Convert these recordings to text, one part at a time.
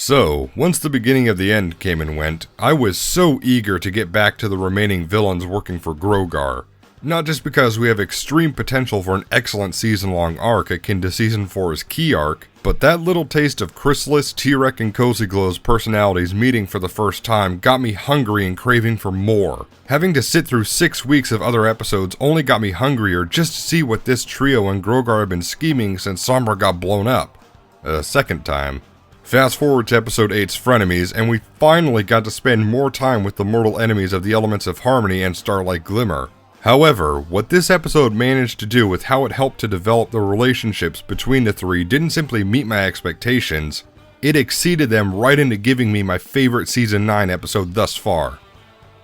So, once the beginning of the end came and went, I was so eager to get back to the remaining villains working for Grogar. Not just because we have extreme potential for an excellent season-long arc akin to Season 4's Key arc, but that little taste of Chrysalis, T-Rex, and Cozy Glow's personalities meeting for the first time got me hungry and craving for more. Having to sit through 6 weeks of other episodes only got me hungrier just to see what this trio and Grogar have been scheming since Sombra got blown up. A second time. Fast forward to episode 8's Frenemies, and we finally got to spend more time with the mortal enemies of the Elements of Harmony and Starlight Glimmer. However, what this episode managed to do with how it helped to develop the relationships between the three didn't simply meet my expectations, it exceeded them right into giving me my favorite Season 9 episode thus far.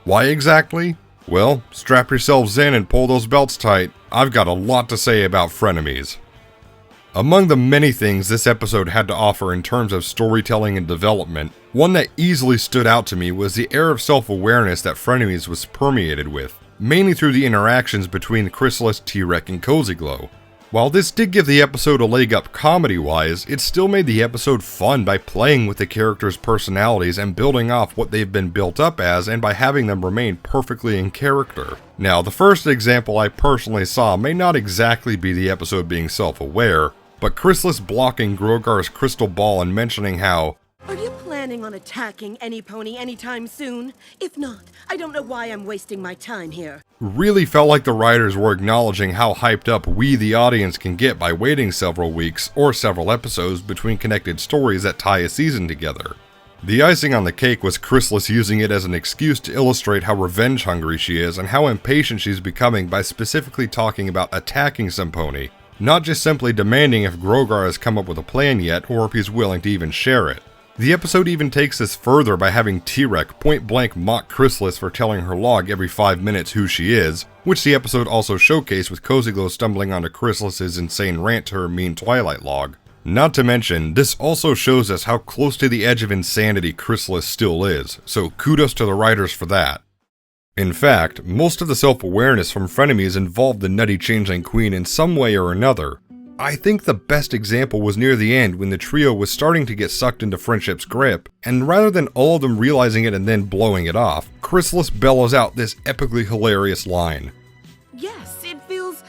Why exactly? Well, strap yourselves in and pull those belts tight. I've got a lot to say about Frenemies. Among the many things this episode had to offer in terms of storytelling and development, one that easily stood out to me was the air of self-awareness that Frenemies was permeated with, mainly through the interactions between Chrysalis, T-Rex, and Cozy Glow. While this did give the episode a leg up comedy-wise, it still made the episode fun by playing with the characters' personalities and building off what they've been built up as and by having them remain perfectly in character. Now, the first example I personally saw may not exactly be the episode being self-aware, but Chrysalis blocking Grogar's crystal ball and mentioning how, "Are you planning on attacking any pony anytime soon? If not, I don't know why I'm wasting my time here." really felt like the writers were acknowledging how hyped up we the audience can get by waiting several weeks or several episodes between connected stories that tie a season together. The icing on the cake was Chrysalis using it as an excuse to illustrate how revenge hungry she is and how impatient she's becoming by specifically talking about attacking some pony, not just simply demanding if Grogar has come up with a plan yet or if he's willing to even share it. The episode even takes this further by having T-Rex point blank mock Chrysalis for telling her log every 5 minutes who she is, which the episode also showcased with Cozy Glow stumbling onto Chrysalis's insane rant to her mean Twilight log. Not to mention, this also shows us how close to the edge of insanity Chrysalis still is, so kudos to the writers for that. In fact, most of the self-awareness from Frenemies involved the nutty changeling queen in some way or another. I think the best example was near the end when the trio was starting to get sucked into friendship's grip, and rather than all of them realizing it and then blowing it off, Chrysalis bellows out this epically hilarious line. "Yes, it feels...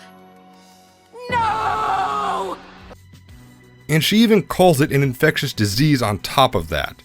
No!" And she even calls it an infectious disease on top of that.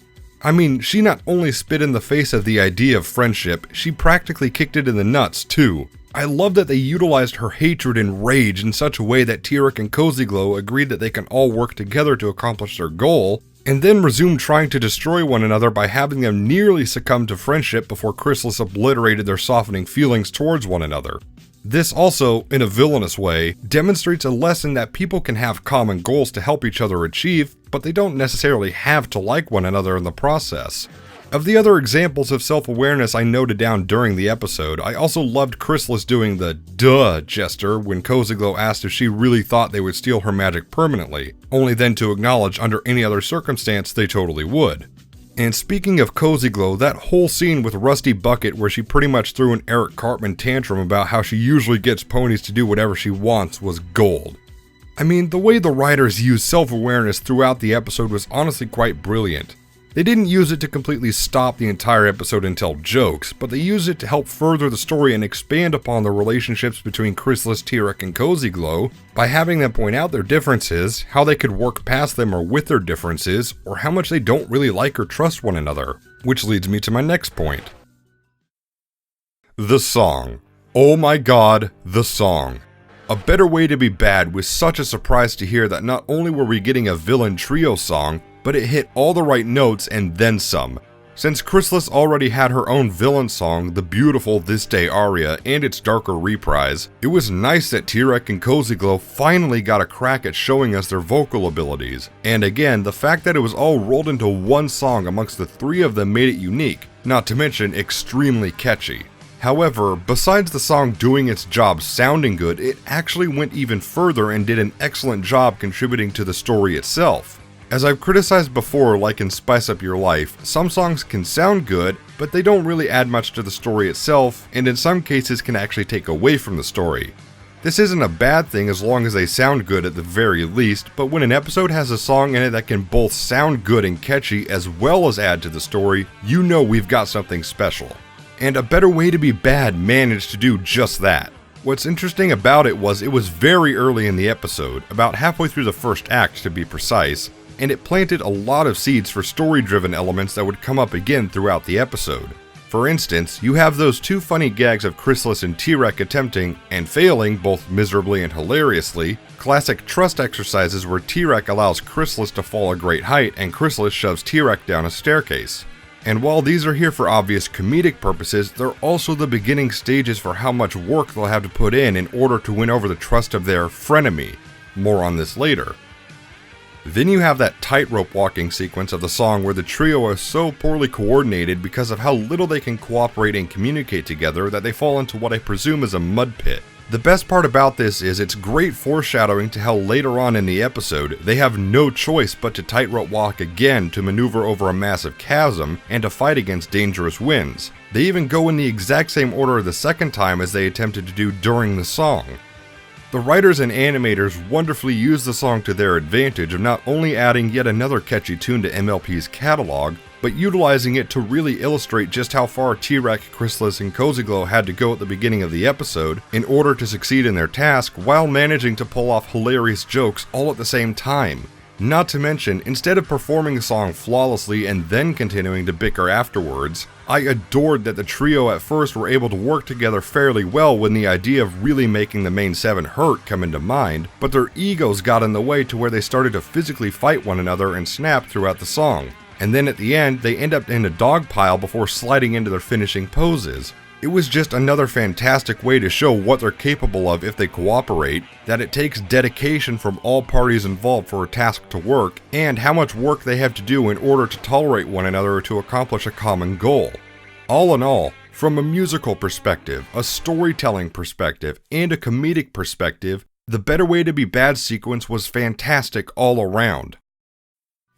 I mean, she not only spit in the face of the idea of friendship, she practically kicked it in the nuts too. I love that they utilized her hatred and rage in such a way that T-Rex and Cozy Glow agreed that they can all work together to accomplish their goal, and then resumed trying to destroy one another by having them nearly succumb to friendship before Chrysalis obliterated their softening feelings towards one another. This also, in a villainous way, demonstrates a lesson that people can have common goals to help each other achieve, but they don't necessarily have to like one another in the process. Of the other examples of self-awareness I noted down during the episode, I also loved Chrysalis doing the duh gesture when Cozy Glow asked if she really thought they would steal her magic permanently, only then to acknowledge under any other circumstance they totally would. And speaking of Cozy Glow, that whole scene with Rusty Bucket where she pretty much threw an Eric Cartman tantrum about how she usually gets ponies to do whatever she wants was gold. I mean, the way the writers used self-awareness throughout the episode was honestly quite brilliant. They didn't use it to completely stop the entire episode and tell jokes, but they used it to help further the story and expand upon the relationships between Chrysalis, T-Rex, and Cozy Glow by having them point out their differences, how they could work past them or with their differences, or how much they don't really like or trust one another. Which leads me to my next point. The song. Oh my god, the song. A better way to be bad was such a surprise to hear that not only were we getting a villain trio song, but it hit all the right notes and then some. Since Chrysalis already had her own villain song, the beautiful This Day aria, and its darker reprise, it was nice that T-Rex and Cozy Glow finally got a crack at showing us their vocal abilities. And again, the fact that it was all rolled into one song amongst the three of them made it unique, not to mention extremely catchy. However, besides the song doing its job sounding good, it actually went even further and did an excellent job contributing to the story itself. As I've criticized before, like in Spice Up Your Life, some songs can sound good, but they don't really add much to the story itself, and in some cases can actually take away from the story. This isn't a bad thing as long as they sound good at the very least, but when an episode has a song in it that can both sound good and catchy as well as add to the story, you know we've got something special. And A Better Way to Be Bad managed to do just that. What's interesting about it was very early in the episode, about halfway through the first act to be precise, and it planted a lot of seeds for story-driven elements that would come up again throughout the episode. For instance, you have those two funny gags of Chrysalis and T-Rex attempting, and failing both miserably and hilariously, classic trust exercises where T-Rex allows Chrysalis to fall a great height and Chrysalis shoves T-Rex down a staircase. And while these are here for obvious comedic purposes, they're also the beginning stages for how much work they'll have to put in order to win over the trust of their frenemy. More on this later. Then you have that tightrope walking sequence of the song where the trio is so poorly coordinated because of how little they can cooperate and communicate together that they fall into what I presume is a mud pit. The best part about this is it's great foreshadowing to how later on in the episode, they have no choice but to tightrope walk again to maneuver over a massive chasm and to fight against dangerous winds. They even go in the exact same order the second time as they attempted to do during the song. The writers and animators wonderfully used the song to their advantage of not only adding yet another catchy tune to MLP's catalog, but utilizing it to really illustrate just how far T-Rex, Chrysalis, and Cozy Glow had to go at the beginning of the episode in order to succeed in their task while managing to pull off hilarious jokes all at the same time. Not to mention, instead of performing the song flawlessly and then continuing to bicker afterwards, I adored that the trio at first were able to work together fairly well when the idea of really making the main seven hurt come into mind, but their egos got in the way to where they started to physically fight one another and snap throughout the song. And then at the end, they end up in a dog pile before sliding into their finishing poses. It was just another fantastic way to show what they're capable of if they cooperate, that it takes dedication from all parties involved for a task to work, and how much work they have to do in order to tolerate one another to accomplish a common goal. All in all, from a musical perspective, a storytelling perspective, and a comedic perspective, the Better Way to Be Bad sequence was fantastic all around.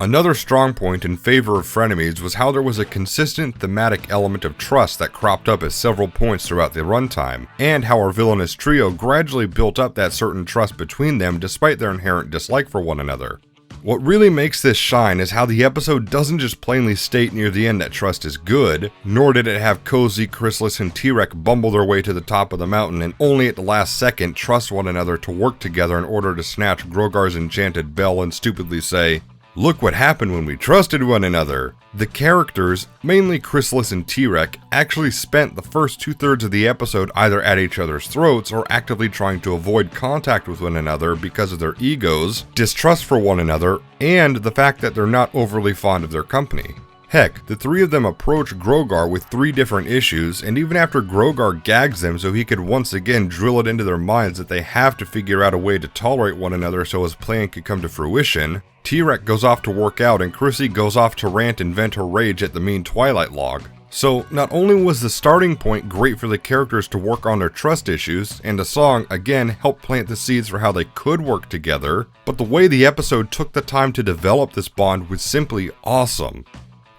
Another strong point in favor of Frenemies was how there was a consistent thematic element of trust that cropped up at several points throughout the runtime, and how our villainous trio gradually built up that certain trust between them despite their inherent dislike for one another. What really makes this shine is how the episode doesn't just plainly state near the end that trust is good, nor did it have Cozy, Chrysalis, and T-Rex bumble their way to the top of the mountain and only at the last second trust one another to work together in order to snatch Grogar's enchanted bell and stupidly say, "Look what happened when we trusted one another." The characters, mainly Chrysalis and T-Rex, actually spent the first 2/3 of the episode either at each other's throats or actively trying to avoid contact with one another because of their egos, distrust for one another, and the fact that they're not overly fond of their company. Heck, the three of them approach Grogar with 3 different issues, and even after Grogar gags them so he could once again drill it into their minds that they have to figure out a way to tolerate one another so his plan could come to fruition, T-Rex goes off to work out and Chrissy goes off to rant and vent her rage at the mean Twilight log. So, not only was the starting point great for the characters to work on their trust issues, and the song, again, helped plant the seeds for how they could work together, but the way the episode took the time to develop this bond was simply awesome.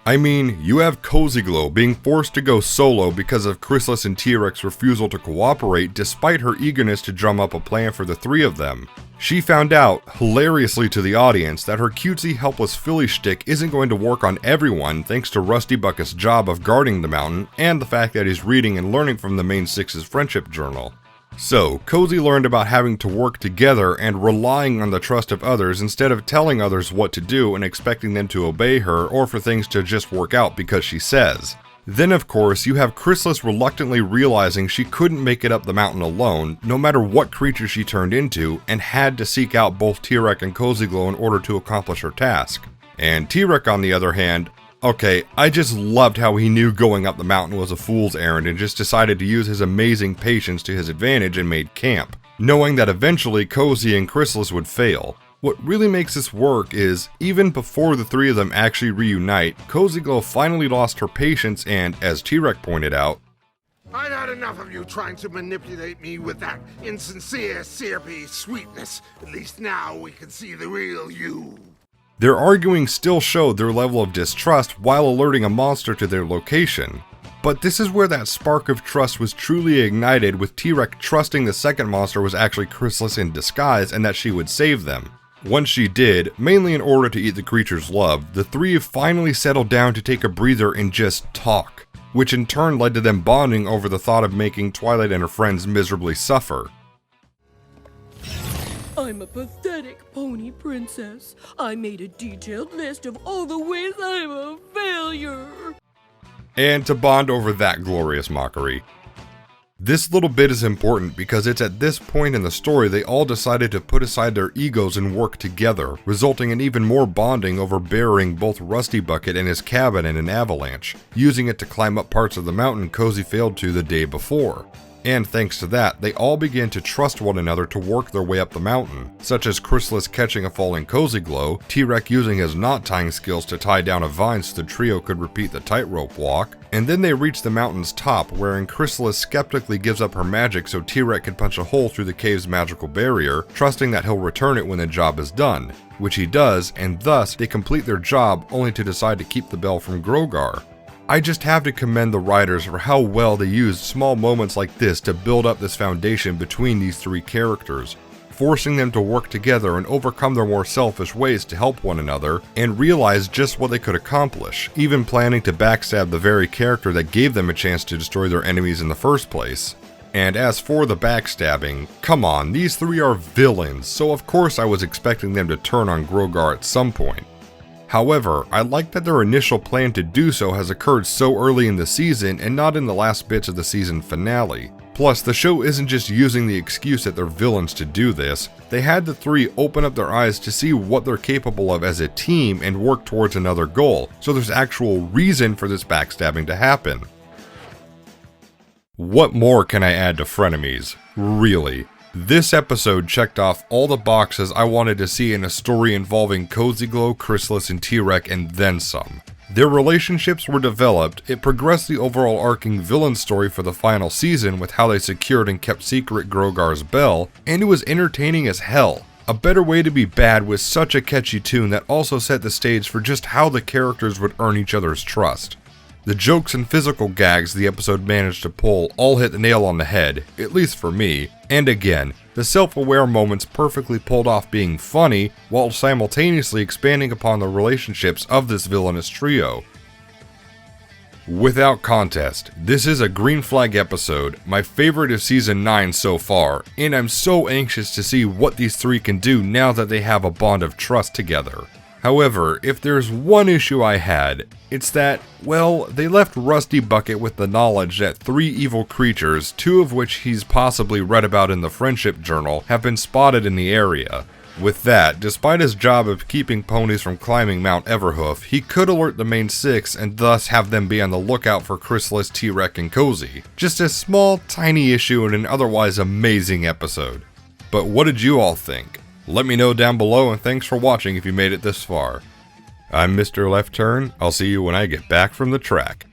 I mean, you have Cozy Glow being forced to go solo because of Chrysalis and T-Rex's refusal to cooperate despite her eagerness to drum up a plan for the 3 of them. She found out, hilariously to the audience, that her cutesy helpless filly shtick isn't going to work on everyone thanks to Rusty Bucket's job of guarding the mountain and the fact that he's reading and learning from the main 6's friendship journal. So, Cozy learned about having to work together and relying on the trust of others instead of telling others what to do and expecting them to obey her or for things to just work out because she says. Then of course, you have Chrysalis reluctantly realizing she couldn't make it up the mountain alone, no matter what creature she turned into, and had to seek out both T-Rex and Cozy Glow in order to accomplish her task. And T-Rex on the other hand, okay, I just loved how he knew going up the mountain was a fool's errand and just decided to use his amazing patience to his advantage and made camp, knowing that eventually Cozy and Chrysalis would fail. What really makes this work is, even before the 3 of them actually reunite, Cozy Glow finally lost her patience and, as T-Rex pointed out, "I've had enough of you trying to manipulate me with that insincere syrupy sweetness. At least now we can see the real you." Their arguing still showed their level of distrust while alerting a monster to their location. But this is where that spark of trust was truly ignited, with T-Rex trusting the second monster was actually Chrysalis in disguise and that she would save them. Once she did, mainly in order to eat the creature's love, the three have finally settled down to take a breather and just talk, which in turn led to them bonding over the thought of making Twilight and her friends miserably suffer. I'm a pathetic pony princess. I made a detailed list of all the ways I'm a failure. And to bond over that glorious mockery. This little bit is important because it's at this point in the story they all decided to put aside their egos and work together, resulting in even more bonding over burying both Rusty Bucket and his cabin in an avalanche, using it to climb up parts of the mountain Cozy failed to the day before. And thanks to that, they all began to trust one another to work their way up the mountain, such as Chrysalis catching a falling Cozy Glow, T-Rex using his knot tying skills to tie down a vine so the trio could repeat the tightrope walk, and then they reach the mountain's top, wherein Chrysalis skeptically gives up her magic so T-Rex can punch a hole through the cave's magical barrier, trusting that he'll return it when the job is done, which he does, and thus they complete their job only to decide to keep the bell from Grogar. I just have to commend the writers for how well they used small moments like this to build up this foundation between these three characters, forcing them to work together and overcome their more selfish ways to help one another, and realize just what they could accomplish, even planning to backstab the very character that gave them a chance to destroy their enemies in the first place. And as for the backstabbing, come on, these three are villains, so of course I was expecting them to turn on Grogar at some point. However, I like that their initial plan to do so has occurred so early in the season and not in the last bits of the season finale. Plus, the show isn't just using the excuse that they're villains to do this, they had the three open up their eyes to see what they're capable of as a team and work towards another goal, so there's actual reason for this backstabbing to happen. What more can I add to Frenemies? Really? This episode checked off all the boxes I wanted to see in a story involving Cozy Glow, Chrysalis, and T-Rex, and then some. Their relationships were developed, it progressed the overall arcing villain story for the final season with how they secured and kept secret Grogar's bell, and it was entertaining as hell. A better way to be bad with such a catchy tune that also set the stage for just how the characters would earn each other's trust. The jokes and physical gags the episode managed to pull all hit the nail on the head, at least for me, and again, the self-aware moments perfectly pulled off being funny while simultaneously expanding upon the relationships of this villainous trio. Without contest, this is a green flag episode, my favorite of season 9 so far, and I'm so anxious to see what these three can do now that they have a bond of trust together. However, if there's one issue I had, it's that, well, they left Rusty Bucket with the knowledge that 3 evil creatures, 2 of which he's possibly read about in the Friendship Journal, have been spotted in the area. With that, despite his job of keeping ponies from climbing Mount Everhoof, he could alert the main 6 and thus have them be on the lookout for Chrysalis, T-Rex, and Cozy. Just a small, tiny issue in an otherwise amazing episode. But what did you all think? Let me know down below, and thanks for watching if you made it this far. I'm Mr. Left Turn. I'll see you when I get back from the track.